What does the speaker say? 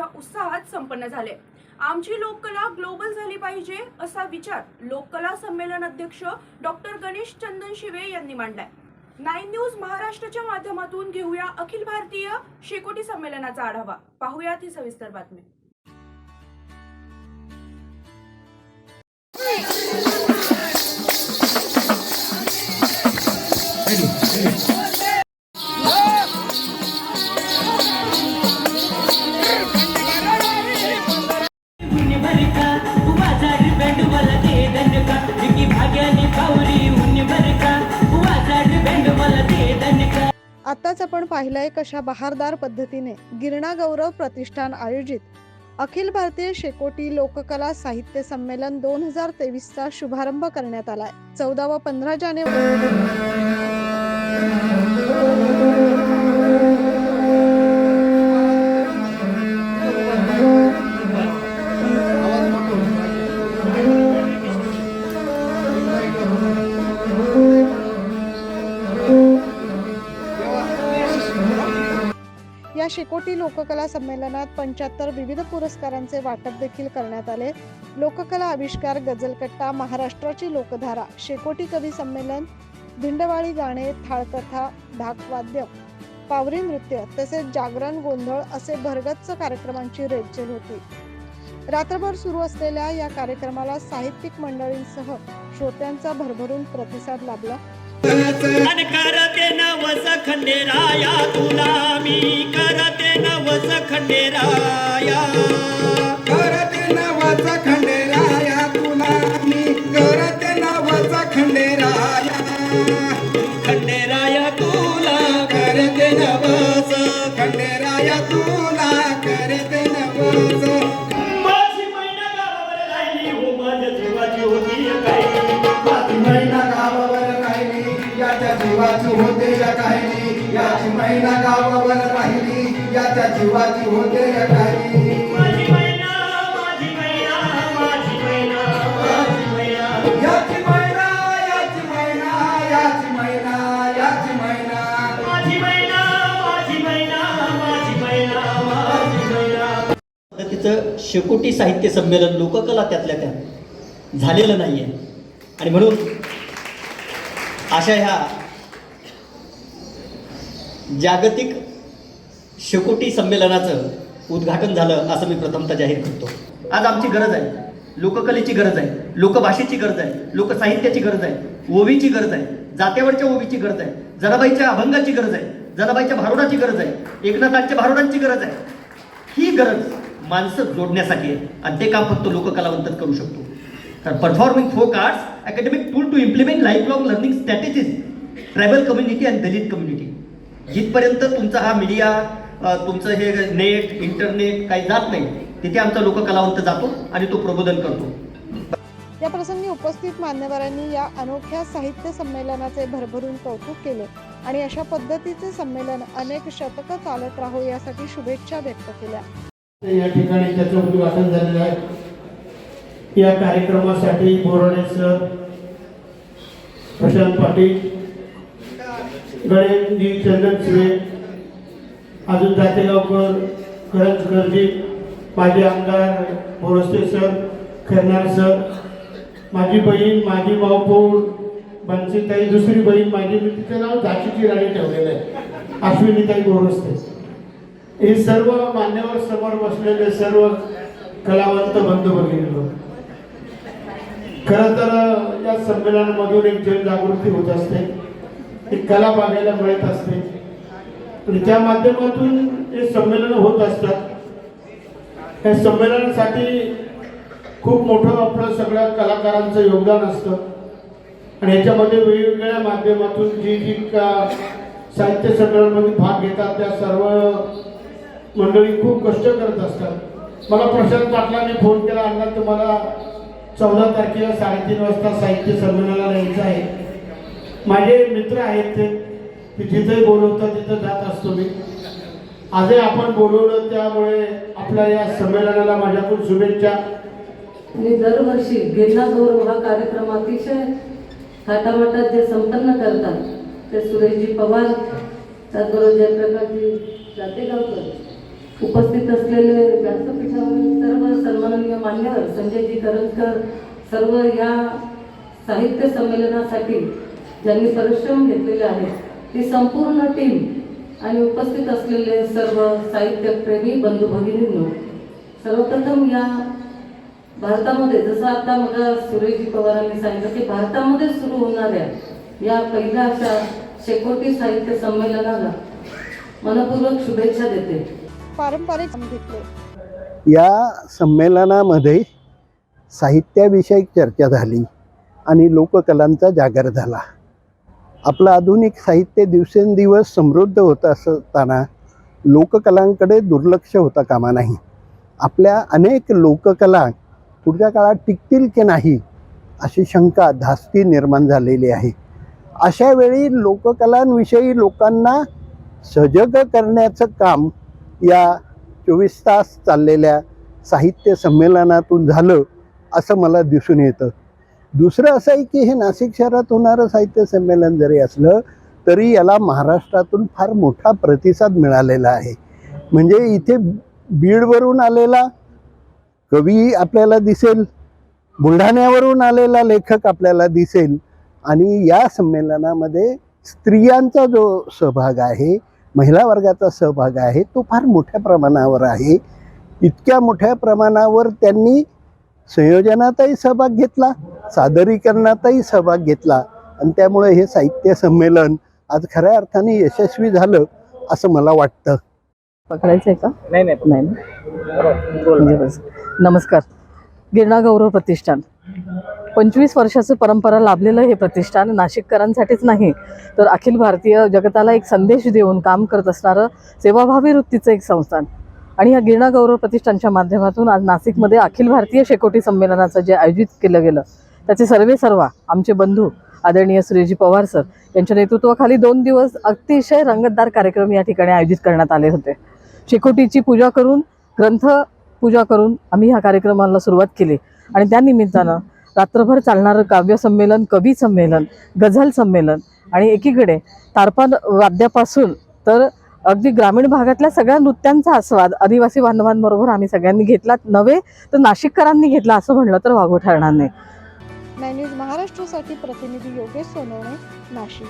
मोठ्या उत्साहात संपन्न झाले। आमची लोककला ग्लोबल झाली पाहिजे असा विचार लोककला संमेलन अध्यक्ष डॉक्टर गणेश चंदन शिवे यांनी मांडलाय। 9 न्यूज महाराष्ट्राच्या माध्यमातून घेऊया अखिल भारतीय शेकोटी संमेलनाचा आढावा। पाहूयात ही सविस्तर बातमी। आताच आपण पाहिलंय कशा बहारदार पद्धतीने गिरणा गौरव प्रतिष्ठान आयोजित अखिल भारतीय शेकोटी लोककला साहित्य संमेलन 2023 चा शुभारंभ करण्यात आलाय। 14 व 15 जानेवारी या शेकोटी लोककला संमेलनात 75 विविध पुरस्कारांचे वाटप देखील करण्यात आले। लोककला आविष्कार, गझलकट्टा, महाराष्ट्राची लोकधारा, शेकोटी कवी संमेलन, धिंडवाळी गाणे, थाळकथा, ढाकवाद्य, पावरी नृत्य तसेच जागरण, गोंधळ असे भरगच्च कार्यक्रमांची रेलचेल होती। रात्रभर सुरू असलेल्या या कार्यक्रमाला साहित्यिक मंडळींसह श्रोत्यांचा भरभरून प्रतिसाद लाभला। करते नवस खंडेराया तुला मी करते नवस खंडेराया, करते नवस खंडेराया तुला मी करते नवस खंडेराया, खंडेराया तुला करते नवस खंडेराया तुला करते नवस। माझी मैना गावावर राहिली हो माझ्या जीवाची होती काही, माझी मैना गावावर राहिली याच्या जीवाची होते या काही, याची मैना गावावर राहिली याच्या जीवाची होते या काही। माझी मैना माझी मैना माझी मैना माझी मैना, याची मैना याची मैना याची मैना याची मैना, माझी मैना माझी मैना माझी मैना माझी मैना। पद्धतीचं शेकोटी साहित्य संमेलन लोककला त्यातल्या त्यात झालेलं नाहीये आणि म्हणून अशा ह्या जागतिक शेकोटी संमेलनाचं उद्घाटन झालं असं मी प्रथमतः जाहीर करतो। आज आमची गरज आहे, लोककलेची गरज आहे, लोकभाषेची गरज आहे, लोकसाहित्याची गरज आहे, ओवीची गरज आहे, जात्यावरच्या ओवीची गरज आहे, जनाबाईच्या अभंगाची गरज आहे, जनाबाईच्या भारुडाची गरज आहे, एकनाथांच्या भारुडांची गरज आहे। ही गरज माणसं जोडण्यासाठी आहे आणि ते काम फक्त लोककलावंतच करू शकतो। तर performing folk arts academic tool to implement life long learning strategies, tribal community आणि दलित कम्युनिटी। जिथपर्यंत तुमचा हा मीडिया, तुमचं हे नेट, इंटरनेट काही जात नाही, तिथे आमचा लोककलावंत जातो आणि तो प्रबोधन करतो। या प्रसंगी उपस्थित मान्यवरांनी या अनोख्या साहित्य संमेलनाचे भरभरून कौतुक केले आणि अशा पद्धतीचे संमेलन अनेक शतकं चालत राहो यासाठी शुभेच्छा व्यक्त केल्या। या ठिकाणी त्याचं उद्घाटन झालेलं आहे। या कार्यक्रमासाठी बोराडे सर, प्रशांत पाटील, गणेश चंदन शिवे, अजून जातेगावकर, करंज गर्जी, माजी आमदार बोरस्ते सर, खैरनार सर, माझी बहीण, माझी मावपूर, बंसीताई, दुसरी बहीण माझी, मी तिचं नाव झाशीची राणी ठेवलेलं आहे, अश्विनीताई बोरस्ते। हे सर्व मान्यवर समोर बसलेले सर्व कलावंत बंधू भगिनी, खरं तर या संमेलनामधून एक जनजागृती होत असते, एक कला बघायला मिळत असते आणि त्या माध्यमातून हे संमेलन होत असतात। या संमेलनासाठी खूप मोठं आपलं सगळ्या कलाकारांचं योगदान असतं आणि याच्यामध्ये वेगवेगळ्या माध्यमातून जी जी साहित्य संमेलनामध्ये भाग घेतात त्या सर्व मंडळी खूप कष्ट करत असतात। मला प्रशांत पाटलांनी फोन केला, अण्णा तुम्हाला 14 तारखेला 3:30 वाजता साहित्य संमेलनाला यायचं आहे। माझे मित्र आहेत ते जिथे बोलवतात तिथं जात असतो मी। आजही आपण बोलवलं त्यामुळे आपल्या या संमेलनाला माझ्याकडून शुभेच्छा। मी दरवर्षी गिरणा गौरव हा कार्यक्रम अतिशय थाटामाटात जे संपन्न करतात ते सुरेशजी पवार, त्याचबरोबर जयप्रकाशजी जातेगावकर उपस्थित असलेले व्यासपीठावरील सर्व सन्माननीय मान्यवर संजयजी करंजकर, सर्व या साहित्य संमेलनासाठी ज्यांनी परिश्रम घेतलेले आहेत ती संपूर्ण टीम आणि उपस्थित असलेले सर्व साहित्यप्रेमी बंधू भगिनींनो, सर्वप्रथम या भारतामध्ये जसं आता मला सुरेशजी पवारांनी सांगितलं की भारतामध्ये सुरू होणाऱ्या या पहिल्या अशा शेकोटी साहित्य संमेलनाला मनपूर्वक शुभेच्छा देते. पारंपरिक काम घेतले. या संमेलनामध्ये साहित्याविषयक चर्चा झाली आणि लोककलांचा जागर झाला. आपलं आधुनिक साहित्य दिवसेंदिवस समृद्ध होत असताना लोककलांकडे दुर्लक्ष होता कामा नाही. आपल्या अनेक लोककला पुढच्या काळात टिकतील की नाही अशी शंका, धास्ती निर्माण झालेली आहे. अशा वेळी लोककलांविषयी लोकांना सजग करण्याचं काम या 24 तास चाललेल्या साहित्य संमेलनातून झालं असं मला दिसून येतं. दुसरं असं आहे की हे नाशिक शहरात होणारं साहित्य संमेलन जरी असलं तरी याला महाराष्ट्रातून फार मोठा प्रतिसाद मिळालेला आहे. म्हणजे इथे बीडवरून आलेला कवी आपल्याला दिसेल, बुलढाण्यावरून आलेला लेखक आपल्याला दिसेल आणि या संमेलनामध्ये स्त्रियांचा जो सहभाग आहे, महिला वर्गाचा सहभाग आहे तो फार मोठ्या प्रमाणावर आहे. इतक्या मोठ्या प्रमाणावर त्यांनी संयोजनातही सहभाग घेतला, सादरीकरणातही सहभाग घेतला आणि त्यामुळे हे साहित्य संमेलन आज खऱ्या अर्थाने यशस्वी झालं असं मला वाटतं. पकडायचं आहे का? नाही. नमस्कार. गिरणा गौरव प्रतिष्ठान 25 वर्षाचं परंपरा लाभलेलं हे प्रतिष्ठान नाशिककरांसाठीच नाही तर अखिल भारतीय जगताला एक संदेश देऊन काम करत असणारं सेवाभावी वृत्तीचं एक संस्थान. आणि या गिरणा गौरव प्रतिष्ठानच्या माध्यमातून आज नाशिकमध्ये अखिल भारतीय शेकोटी संमेलनाचं जे आयोजित केलं गेलं त्याचे सर्वेसर्वा आमचे बंधू आदरणीय सुरेशजी पवार सर यांच्या नेतृत्वाखाली 2 दिवस अतिशय रंगतदार कार्यक्रम या ठिकाणी आयोजित करण्यात आले होते. शेकोटीची पूजा करून, ग्रंथ पूजा करून आम्ही ह्या कार्यक्रमाला सुरुवात केली आणि त्यानिमित्तानं रात्रभर चालणारं काव्य संमेलन, कवी संमेलन, गझल संमेलन आणि एकीकडे तारपा वाद्यापासून तर अगदी ग्रामीण भागातल्या सगळ्या नृत्यांचा आस्वाद आदिवासी बांधवांबरोबर आम्ही सगळ्यांनी घेतला, नव्हे तर नाशिककरांनी घेतला असं म्हणलं तर वावगं ठरणार नाही. 9 न्यूज महाराष्ट्रासाठी प्रतिनिधी योगेश सोनवणे, नाशिक.